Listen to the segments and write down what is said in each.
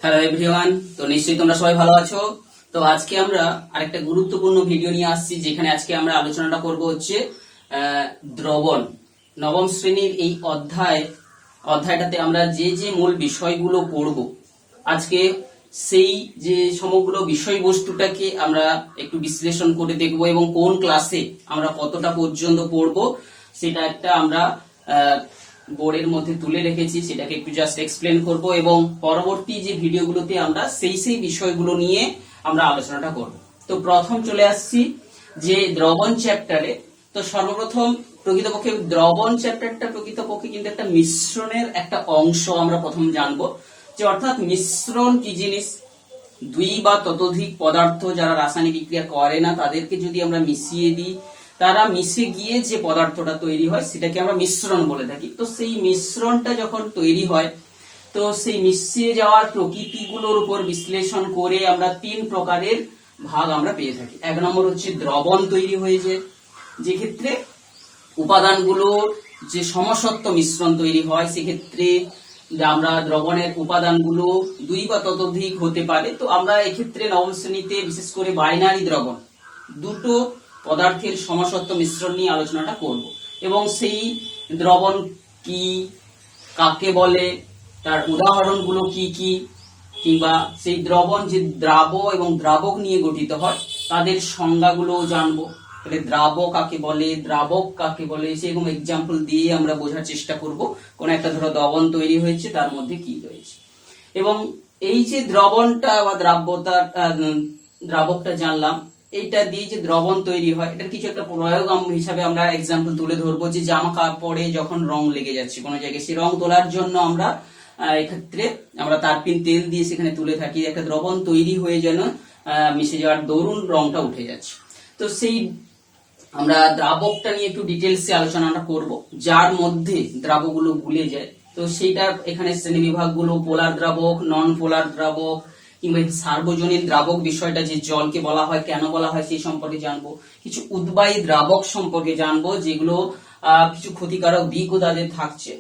Hello everyone, তো নিশ্চয়ই তোমরা সবাই ভালো আছো। তো আজকে আমরা আরেকটা গুরুত্বপূর্ণ ভিডিও নিয়ে আসছি, যেখানে আজকে আমরা আলোচনাটা করব হচ্ছে দ্রবণ। নবম শ্রেণীর এই অধ্যায়টাতে আমরা যে যে মূল বিষয়গুলো পড়ব আজকে, সেই যে সমগ্র বিষয়বস্তুটাকে আমরা একটু বিশ্লেষণ করে দেখব এবং কোন ক্লাসে আমরা কতটা পর্যন্ত পড়ব সেটা একটা আমরা বোর্ডের মধ্যে তুলে রেখেছি, সেটাকে একটু জাস্ট এক্সপ্লেন করব এবং পরবর্তী যে ভিডিওগুলোতে আমরা সেই বিষয়গুলো নিয়ে আমরা আলোচনাটা করব। তো প্রথম চলে আসছি যে দ্রবণ চ্যাপ্টারে। তো সর্বপ্রথম প্রকৃতপক্ষে দ্রবণ চ্যাপ্টারটা প্রকৃতপক্ষে কিন্তু একটা মিশ্রণের একটা অংশ আমরা প্রথম জানবো, যে অর্থাৎ মিশ্রণ কি জিনিস। দুই বা ততোধিক পদার্থ যারা রাসায়নিক বিক্রিয়া করে না তাদেরকে যদি আমরা মিশিয়ে দিই, তারা মিশে গিয়ে যে পদার্থটা তৈরি হয় সেটাকে আমরা মিশ্রণ বলে থাকি। তো সেই মিশ্রণটা যখন তৈরি হয়, তো সেই মিশিয়ে যাওয়ার প্রকৃতিগুলোর উপর বিশ্লেষণ করে আমরা তিন প্রকারের ভাগ আমরা পেয়ে থাকি। এক নম্বর হচ্ছে দ্রবণ তৈরি হয়েছে, যে ক্ষেত্রে উপাদানগুলোর যে সমসত্ব মিশ্রণ তৈরি হয়, সেক্ষেত্রে আমরা দ্রবণের উপাদানগুলো দুই বা ততোধিক হতে পারে। তো আমরা এক্ষেত্রে নবম শ্রেণীতে বিশেষ করে বাইনারি দ্রবণ, দুটো পদার্থের সমসত্ব মিশ্রণ নিয়ে আলোচনাটা করব এবং সেই দ্রবণ কি, কাকে বলে, তার উদাহরণগুলো কি কি, কিংবা সেই দ্রবণ যে দ্রাব এবং দ্রাবক নিয়ে গঠিত হয় তাদের সংজ্ঞাগুলো জানবো। তাহলে দ্রাব কাকে বলে, দ্রাবক কাকে বলে, সেরকম এক্সাম্পল দিয়ে আমরা বোঝার চেষ্টা করব। কোন একটা ধরো দ্রবণ তৈরি হয়েছে, তার মধ্যে কি রয়েছে। এবং এই যে দ্রবণটা বা দ্রাবকটা জানলাম, এইটা দিয়ে যে দ্রবণ তৈরি হয়, এটার কিছু একটা প্রয়োগ হিসাবে আমরা এক্সাম্পল তুলে ধরবো। যে জামা কাপড়ে যখন রং লেগে যাচ্ছে কোনো জায়গায়, সেই রং তোলার জন্য আমরা এক্ষেত্রে আমরা তারপিন তেল দিয়ে সেখানে তুলে থাকি, একটা দ্রবণ তৈরি হয়ে যেন মিশে যাওয়ার দরুন রংটা উঠে যাচ্ছে। তো সেই আমরা দ্রাবকটা নিয়ে একটু ডিটেলসে আলোচনাটা করব, যার মধ্যে দ্রাবকগুলো গুলে যায়। তো সেইটা এখানে শ্রেণী বিভাগগুলো পোলার দ্রাবক, নন পোলার দ্রাবক, কিংবা সার্বজনীন দ্রাবক বিষয়টা, যে জলকে বলা হয়, কেন বলা হয়, সেই সম্পর্কে জানবো। কিছু উদ্বায়ী দ্রাবক সম্পর্কে জানবো, যেগুলো কিছু ক্ষতিকারক দিকও তাদের থাকছে।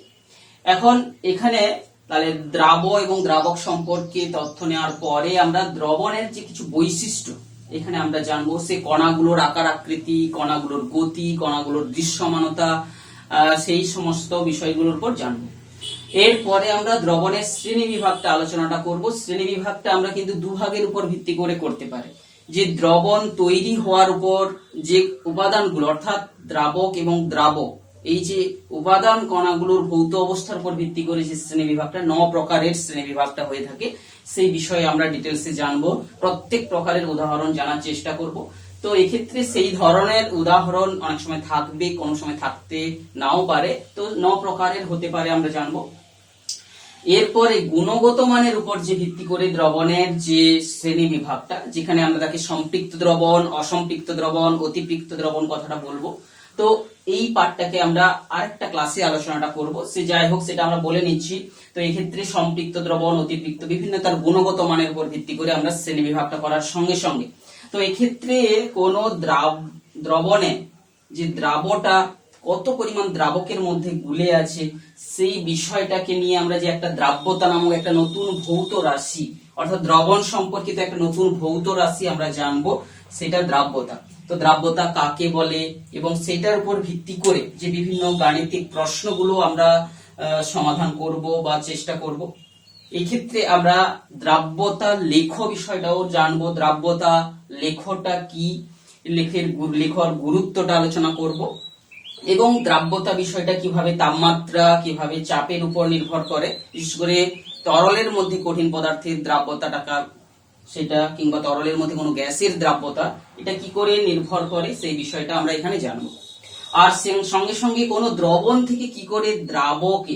এখন এখানে তাহলে দ্রাব এবং দ্রাবক সম্পর্কে তথ্য নেওয়ার পরে আমরা দ্রবণের যে কিছু বৈশিষ্ট্য এখানে আমরা জানবো। সে কণাগুলোর আকার আকৃতি, কণাগুলোর গতি, কণাগুলোর দৃশ্যমানতা, সেই সমস্ত বিষয়গুলোর উপর জানবো। এরপরে আমরা দ্রবণের শ্রেণী বিভাগটা আলোচনাটা করব। শ্রেণী বিভাগটা আমরা কিন্তু দুভাগের উপর ভিত্তি করে করতে পারি। যে দ্রবণ তৈরি হওয়ার উপর যে উপাদানগুলো, অর্থাৎ দ্রাবক এবং দ্রাবক, এই যে উপাদান কণাগুলোর ভৌত অবস্থার উপর ভিত্তি করে যে শ্রেণী বিভাগটা, 9 প্রকারের শ্রেণী বিভাগটা হয়ে থাকে, সেই বিষয়ে আমরা ডিটেলসে জানবো। প্রত্যেক প্রকারের উদাহরণ জানার চেষ্টা করব। তো এক্ষেত্রে সেই ধরনের উদাহরণ অনেক সময় থাকবে, কোনো সময় থাকতে নাও পারে। তো 9 প্রকারের হতে পারে আমরা জানবো। এরপরে গুণগত মানের উপর যে ভিত্তি করে দ্রবণের যে শ্রেণী বিভাগটা, যেখানে আমরা তাকে সম্পৃক্ত দ্রবণ, অসম্পৃক্ত দ্রবণ, অতিপৃক্ত দ্রবণ কথাটা বলবো। তো এই পার্টটাকে আমরা আরেকটা ক্লাসে আলোচনাটা করব। সে যাই হোক, সেটা আমরা বলে নিচ্ছি। তো এই ক্ষেত্রে সম্পৃক্ত দ্রবণ, অতিপৃক্ত, বিভিন্ন তার গুণগত মানের উপর ভিত্তি করে আমরা শ্রেণী বিভাগটা করার সঙ্গে সঙ্গে, তো এক্ষেত্রে কোন দ্রবণে যে দ্রাবটা কত পরিমাণ দ্রাবকের মধ্যে গুলে আছে, সেই বিষয়টাকে নিয়ে আমরা যে একটা দ্রাব্যতা নামক একটা নতুন ভৌত রাশি, অর্থাৎ দ্রবণ সম্পর্কিত একটা নতুন ভৌত রাশি আমরা জানবো, সেটা দ্রাব্যতা। তো দ্রাব্যতা কাকে বলে এবং সেটার উপর ভিত্তি করে যে বিভিন্ন গাণিতিক প্রশ্নগুলো আমরা সমাধান করব বা চেষ্টা করব। এই ক্ষেত্রে আমরা দ্রাব্যতা লেখ বিষয়টাও জানবো। দ্রাব্যতা লেখটা কি, লেখর গুরুত্বটা আলোচনা করব এবং দ্রাব্যতা বিষয়টা কিভাবে তাপমাত্রা, কিভাবে চাপের উপর নির্ভর করে, বিশেষ করে তরলের মধ্যে কঠিন পদার্থের দ্রাব্যতাটা সেটা, কিংবা তরলের মধ্যে কোনো গ্যাসের দ্রাব্যতা, এটা কি করে নির্ভর করে, সেই বিষয়টা আমরা এখানে জানবো। আর সঙ্গে সঙ্গে কোনো দ্রবণ থেকে কি করে দ্রাবকে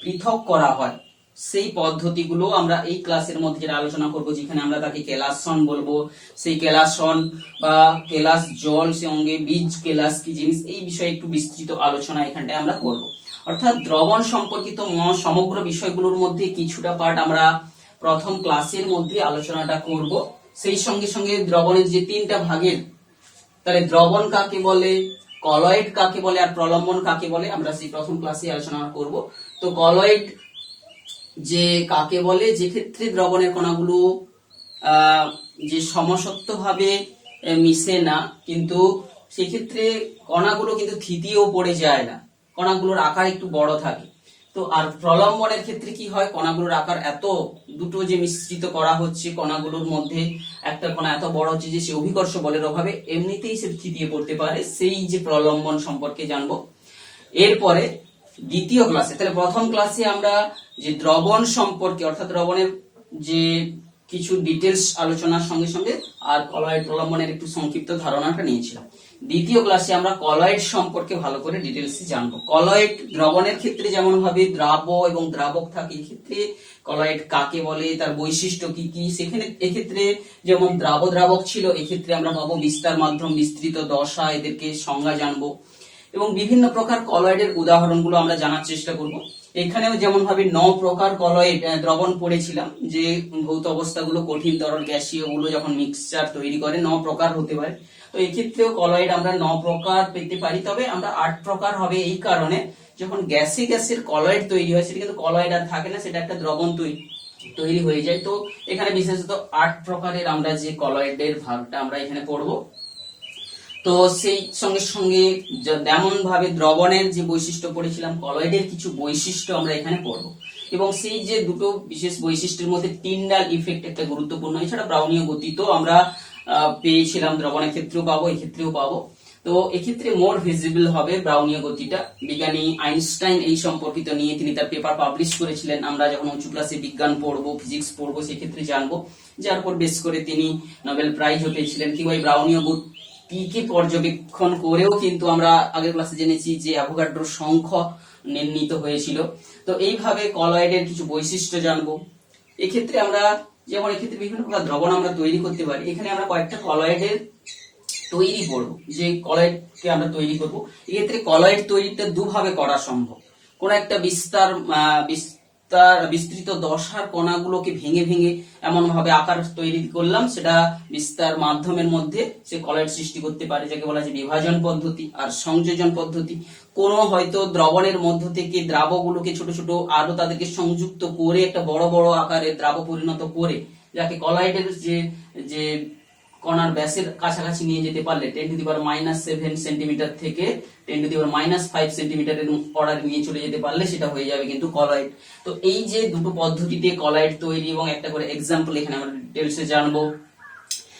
পৃথক করা হয়, সেই পদ্ধতিগুলো আমরা এই ক্লাসের মধ্যে যেটা আলোচনা করব, যেখানে আমরা তাকে কেলাসন বলবো। সেই কেলাসন বা কেলাস জল সঙ্গে বীজ কেলাস কি জিনিস, এই বিষয়ে একটু বিস্তৃত আলোচনা এখানটায় আমরা করব। অর্থাৎ দ্রবণ সম্পর্কিত সমগ্র বিষয়গুলোর মধ্যে কিছুটা পার্ট আমরা প্রথম ক্লাসের মধ্যে আলোচনাটা করব। সেই সঙ্গে সঙ্গে দ্রবণের যে তিনটা ভাগের, তাহলে দ্রবণ কাকে বলে, কলয়েড কাকে বলে, আর প্রলম্বন কাকে বলে, আমরা সেই প্রথম ক্লাসে আলোচনা করব। তো কলয়েড যে কাকে বলে, যে ক্ষেত্রে দ্রবণের কণাগুলো যে সমসত্ব ভাবে মিশে না, কিন্তু সেক্ষেত্রে কণাগুলো কিন্তু থিতিয়েও পড়ে যায় না, কণাগুলোর আকার একটু বড় থাকে। তো আর প্রলম্বনের ক্ষেত্রে কি হয়, কণাগুলোর আকার এত, দুটো যে মিশ্রিত করা হচ্ছে কণাগুলোর মধ্যে একটা কণা এত বড় হচ্ছে যে সে অভিকর্ষ বলের অভাবে এমনিতেই সে থিতিয়ে পড়তে পারে, সেই যে প্রলম্বন সম্পর্কে জানবো এরপরে দ্বিতীয় ক্লাসে। তাহলে প্রথম ক্লাসে আমরা যে দ্রবণ সম্পর্কে অর্থাৎ দ্রবণের যে কিছু ডিটেলস আলোচনার সঙ্গে সঙ্গে আর কলয়েড প্রলম্বনের একটু সংক্ষিপ্ত ধারণাটা নিয়েছিলাম। দ্বিতীয় ক্লাসে আমরা কলয়েড সম্পর্কে ভালো করে ডিটেলসে জানবো। কলয়েড দ্রবণের ক্ষেত্রে যেমন ভাবে দ্রাব্য এবং দ্রাবক থাকে, এক্ষেত্রে কলয়েড কাকে বলে, তার বৈশিষ্ট্য কি কি, সেখানে এক্ষেত্রে যেমন দ্রাবক ছিল, এক্ষেত্রে আমরা পাবো বিস্তার মাধ্যম, বিস্তৃত দশা, এদেরকে সংজ্ঞা জানবো এবং বিভিন্ন প্রকার কলয়েডের উদাহরণগুলো আমরা জানার চেষ্টা করব। এখানেও যেমন ভাবে 9 প্রকার কলয়েড দ্রবণ পড়েছিলাম, যে ভৌত অবস্থাগুলো কঠিন, তরল, গ্যাসীয় গুলো যখন মিক্সচার তৈরি করে 9 প্রকার হতে পারে। তো এক্ষেত্রেও কলয়েড আমরা 9 প্রকার পেতে পারি, তবে আমরা 8 প্রকার হবে এই কারণে যখন গ্যাসের কলয়েড তৈরি হয় সেটা কিন্তু কলয়েড আর থাকে না, সেটা একটা দ্রবণ তৈরি হয়ে যায়। তো এখানে বিশেষত 8 প্রকারের আমরা যে কলয়েডের ভাগটা আমরা এখানে পড়বো। তো সেই সঙ্গে সঙ্গে যেমন ভাবে দ্রবণের যে বৈশিষ্ট্য পড়েছিলাম, কলয়েডের কিছু বৈশিষ্ট্য আমরা এখানে পড়বো এবং সেই যে দুটো বিশেষ বৈশিষ্ট্যের মধ্যে টিন্ডাল ইফেক্ট একটা গুরুত্বপূর্ণ, এছাড়া ব্রাউনীয় গতি তো আমরা পেয়েছিলাম, দ্রবণের ক্ষেত্রেও পাবো, এক্ষেত্রেও পাবো। তো এক্ষেত্রে মোর ভিজিবল হবে ব্রাউনীয় গতিটা। বিজ্ঞানী আইনস্টাইন এই সম্পর্কিত নিয়ে তিনি তার পেপার পাবলিশ করেছিলেন। আমরা যখন উঁচু ক্লাসে বিজ্ঞান পড়বো, ফিজিক্স পড়বো, সেক্ষেত্রে জানবো, যার উপর বেস করে তিনি নোবেল প্রাইজও পেয়েছিলেন। কিংবা এই ব্রাউনীয় গতিকে পর্যবেক্ষণ করেও কিন্তু আমরা আগের ক্লাসে জেনেছি যে অ্যাভোগাড্রোর সংখ্যা নির্ণীত হয়েছিল। তো এইভাবে কলয়েডের কিছু বৈশিষ্ট্য জানবো। এক্ষেত্রে আমরা যেমন এক্ষেত্রে বিভিন্ন প্রকার দ্রবণ আমরা তৈরি করতে পারি, এখানে আমরা কয়েকটা কলয়েডের তৈরি করব, যে কলয়েডকে আমরা তৈরি করব। এক্ষেত্রে কলয়েড তৈরিটা দুভাবে করা সম্ভব। কোন একটা বিস্তৃত দশার কণাগুলোকে ভেঙে ভেঙে এমন ভাবে আকার তৈরি করলাম, সেটা বিস্তার মাধ্যমের মধ্যে সে কলয়েড সৃষ্টি করতে পারে, যাকে বলা যায় বিভাজন পদ্ধতি। আর সংযোজন পদ্ধতি, কোন হয়তো দ্রবণের মধ্য থেকে দ্রাবগুলোকে ছোট ছোট আরো তাদেরকে সংযুক্ত করে একটা বড় বড় আকারে দ্রাব পরিণত করে, যাকে কলয়েডের যে কণার ব্যাসের কাছাকাছি নিয়ে যেতে পারলে 10⁻⁷ সেন্টিমিটার থেকে 10⁻⁵ সেন্টিমিটারের অর্ডার নিয়ে চলে যেতে পারলে সেটা হয়ে যাবে কিন্তু কলয়েড। তো এই যে দুটো পদ্ধতিতে কলয়েড তৈরি এবং একটা করে এক্সাম্পল এখানে আমরা ডিটেলসে জানবো।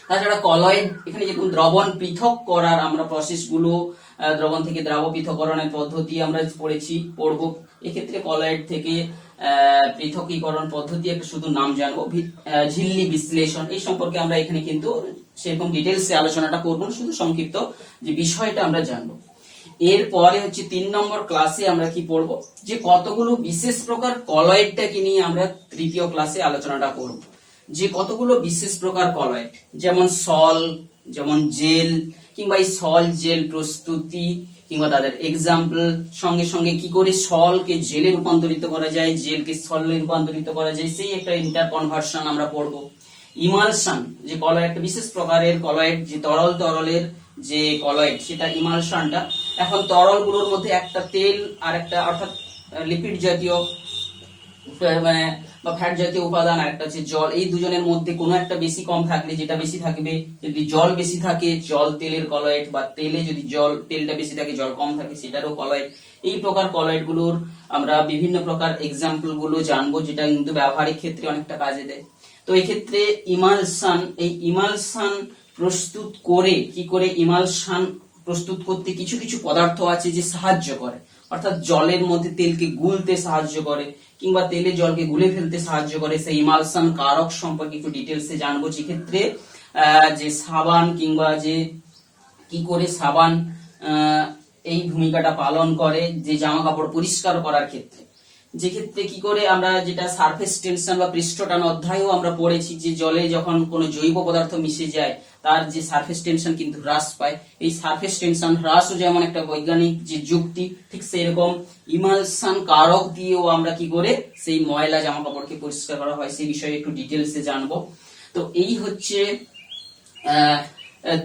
তাছাড়া কলয়েড এখানে যেরকম দ্রবণ পৃথক করার আমরা প্রসেসগুলো, দ্রবণ থেকে দ্রাব পৃথককরণের পদ্ধতি আমরা পড়বো। এক্ষেত্রে কলয়েড থেকে পৃথকীকরণ পদ্ধতি একটা শুধু নাম জানবো, ঝিল্লি বিশ্লেষণ, এই সম্পর্কে আমরা এখানে কিন্তু সেরকম ডিটেলসে আলোচনাটা করবো, শুধু সংক্ষিপ্ত যে বিষয়টা আমরা জানবো। এরপরে হচ্ছে 3 নম্বর ক্লাসে আমরা কি পড়বো, যে কতগুলো বিশেষ প্রকার কলয়েডটাকে নিয়ে আমরা তৃতীয় ক্লাসে আলোচনাটা করব। যে কতগুলো বিশেষ প্রকার কলয়েড, যেমন সল, যেমন জেল, কিংবা এই সল জেল প্রস্তুতি কিংবা তাদের এক্সাম্পল, সঙ্গে সঙ্গে কি করে সলকে জেলে রূপান্তরিত করা যায়, জেলকে সলে রূপান্তরিত করা যায়, সেই একটা ইন্টার কনভার্সন আমরা পড়বো। ইমালশন, যে কলয়েড একটা বিশেষ প্রকারের কলয়েড, যে তরলের যে কলয়েড, সেটা ইমালশনটা। এখন তরলগুলোর মধ্যে একটা তেল আর একটা অর্থাৎ লিপিড জাতীয় বা ফ্যাট জাতীয় উপাদান, আর একটা হচ্ছে জল। এই দুজনের মধ্যে কোনো একটা বেশি কম থাকলে যেটা বেশি থাকবে, যদি জল বেশি থাকে জল তেলের কলয়েড, বা তেলে যদি তেলটা বেশি থাকে জল কম থাকে সেটারও কলয়েড। এই প্রকার কলয়েড গুলোর আমরা বিভিন্ন প্রকার এক্সাম্পল গুলো জানবো, যেটা কিন্তু ব্যবহারিক ক্ষেত্রে অনেকটা কাজে দেয়। তো এই ক্ষেত্রে ইমালশন, এই ইমালশন প্রস্তুত করে, কি করে ইমালশন প্রস্তুত করতে কিছু কিছু পদার্থ আছে যে সাহায্য করে, অর্থাৎ জলের মধ্যে তেলকে গুলতে সাহায্য করে কিংবা তেলে জলকে গুলে ফেলতে সাহায্য করে, সেই ইমালশন কারক সম্পর্কে একটু ডিটেলসে জানবো। যেক্ষেত্রে যে সাবান কিংবা যে কি করে সাবান এই ভূমিকাটা পালন করে যে জামা কাপড় পরিষ্কার করার ক্ষেত্রে, যে ক্ষেত্রে কি করে আমরা যেটা সারফেস টেনশন বা পৃষ্ঠটান অধ্যায়েও আমরা পড়েছি, যে জলে যখন কোনো জৈব পদার্থ মিশে যায় তার যে সারফেস টেনশন কিন্তু হ্রাস পায়। এই সারফেস টেনশন হ্রাসও যেমন একটা বৈজ্ঞানিক যে যুক্তি, ঠিক সেরকম ইমালশন কারক দিয়েও আমরা কি করে সেই ময়লা জামা কাপড়কে পরিষ্কার করা হয় সেই বিষয়ে একটু ডিটেলসে জানবো। তো এই হচ্ছে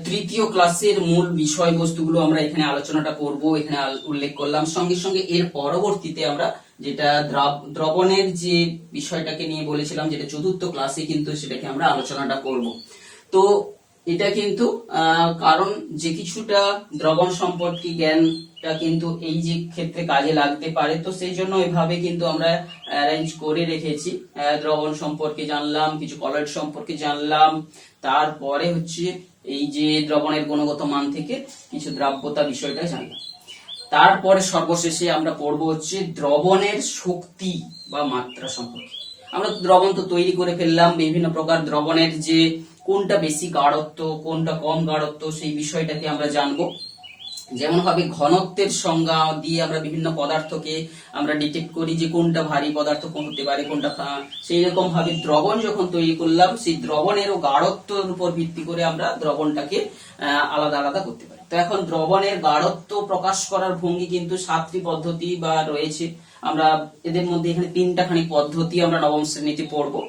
তৃতীয় ক্লাসের মূল বিষয়বস্তুগুলো আমরা এখানে আলোচনাটা করব, এখানে উল্লেখ করলাম। সঙ্গে সঙ্গে এর পরবর্তীতে আমরা যেটা দ্রবণের যে বিষয়টাকে নিয়ে বলেছিলাম, যেটা চতুর্থ ক্লাসে কিন্তু সেটাকে আমরা আলোচনাটা করব। তো এটা কিন্তু কারণ যে কিছুটা দ্রবণ সম্পর্কে জ্ঞানটা কিন্তু এই যে ক্ষেত্রে কাজে লাগতে পারে, তো সেই জন্য এভাবে কিন্তু আমরা অ্যারেঞ্জ করে রেখেছি। দ্রবণ সম্পর্কে জানলাম, কিছু কলয়েড সম্পর্কে জানলাম, তারপরে হচ্ছে এই যে দ্রবণের গুণগত মান থেকে কিছু দ্রাব্যতা বিষয়টা জানলাম। তারপরে সর্বশেষে আমরা পড়বো হচ্ছে দ্রবণের শক্তি বা মাত্রা সম্পর্কে। আমরা দ্রবণ তো তৈরি করে ফেললাম, বিভিন্ন প্রকার দ্রবণের যে কোনটা বেশি গাঢ়ত্ব, কোনটা কম গাঢ়ত্ব, সেই বিষয়টাকে আমরা জানবো। যেমন ভাবে ঘনত্বের সংজ্ঞা দিয়ে আমরা বিভিন্ন পদার্থকে আমরা ডিটেক্ট করি যে কোনটা ভারী পদার্থ হতে পারে, কোনটা সেই রকম ভাবে দ্রবণ যখন তৈরি করলাম, সেই দ্রবণেরও গাঢ়ত্বের উপর ভিত্তি করে আমরা দ্রবণটাকে আলাদা আলাদা করতে পারি। তো এখন দ্রবণের গাঢ়ত্ব প্রকাশ করার ভঙ্গি কিন্তু 7টি পদ্ধতি বা রয়েছে। আমরা এদের মধ্যে এখানে 3টা খানি পদ্ধতি আমরা নবম শ্রেণীতে পড়বো।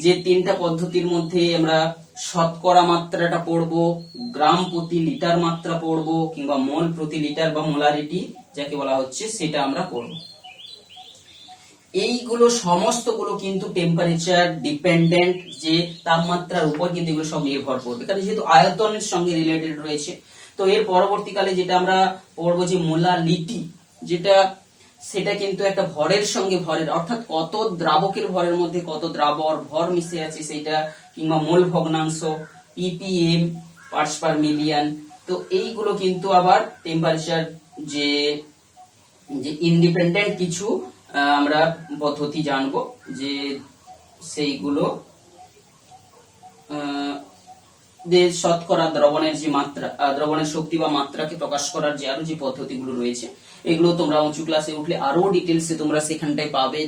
যে 3টা পদ্ধতির মধ্যে আমরা শতকরা মাত্রাটা পড়বো, গ্রাম প্রতি লিটার মাত্রা পড়বো, কিংবা মোল প্রতি লিটার বা মোলারিটি যাকে বলা হচ্ছে সেটা আমরা পড়বো। এইগুলো সমস্তগুলো কিন্তু টেম্পারেচার ডিপেন্ডেন্ট, যে তাপমাত্রার উপর কিন্তু এগুলো সব নির্ভর করবে, কারণ যেহেতু আয়তনের সঙ্গে রিলেটেড রয়েছে। তো এর পরবর্তীকালে যেটা আমরা পড়বো যে মোলারিটি, যেটা সেটা কিন্তু একটা ভরের সঙ্গে ভরের, অর্থাৎ কত দ্রাবকের ভরের মধ্যে কত দ্রাবক ভর মিশে আছে সেটা, কিংবা মোল ভগ্নাংশ, ppm পার্টস পার মিলিয়ন। তো এইগুলো কিন্তু আবার টেম্পারেচার যে ইন্ডিপেন্ডেন্ট কিছু আমরা পদ্ধতি জানবো, যে সেইগুলো শতকরা দ্রবণের যে মাত্রা, দ্রবণের শক্তি বা মাত্রাকে প্রকাশ করার যে আরো যে পদ্ধতিগুলো রয়েছে, এগুলো তোমরা উঁচু ক্লাসে উঠলে আরো ডিটেলসে তোমরা সেখানটায় পাবে,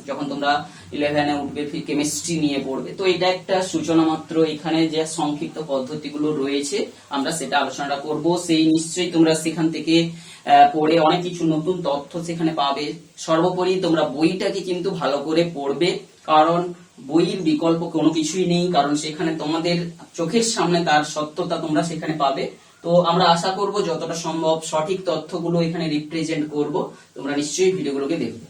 যখন তোমরা 11-এ উঠবে, কেমিস্ট্রি নিয়ে পড়বে। তো এটা একটা সূচনা মাত্র, এখানে যে সংক্ষিপ্ত পদ্ধতিগুলো রয়েছে আমরা সেটা আলোচনা করব। সেই নিশ্চয়ই তোমরা সেখান থেকে পড়ে অনেক কিছু নতুন তথ্য সেখানে পাবে। সর্বোপরি তোমরা বইটাকে কিন্তু ভালো করে পড়বে, কারণ বইয়ের বিকল্প কোনো কিছুই নেই, কারণ সেখানে তোমাদের চোখের সামনে তার সত্যতা তোমরা সেখানে পাবে। তো আমরা আশা করব যতটা সম্ভব সঠিক তথ্যগুলো এখানে রিপ্রেজেন্ট করব। তোমরা নিশ্চয়ই ভিডিওগুলোকে দেখবে।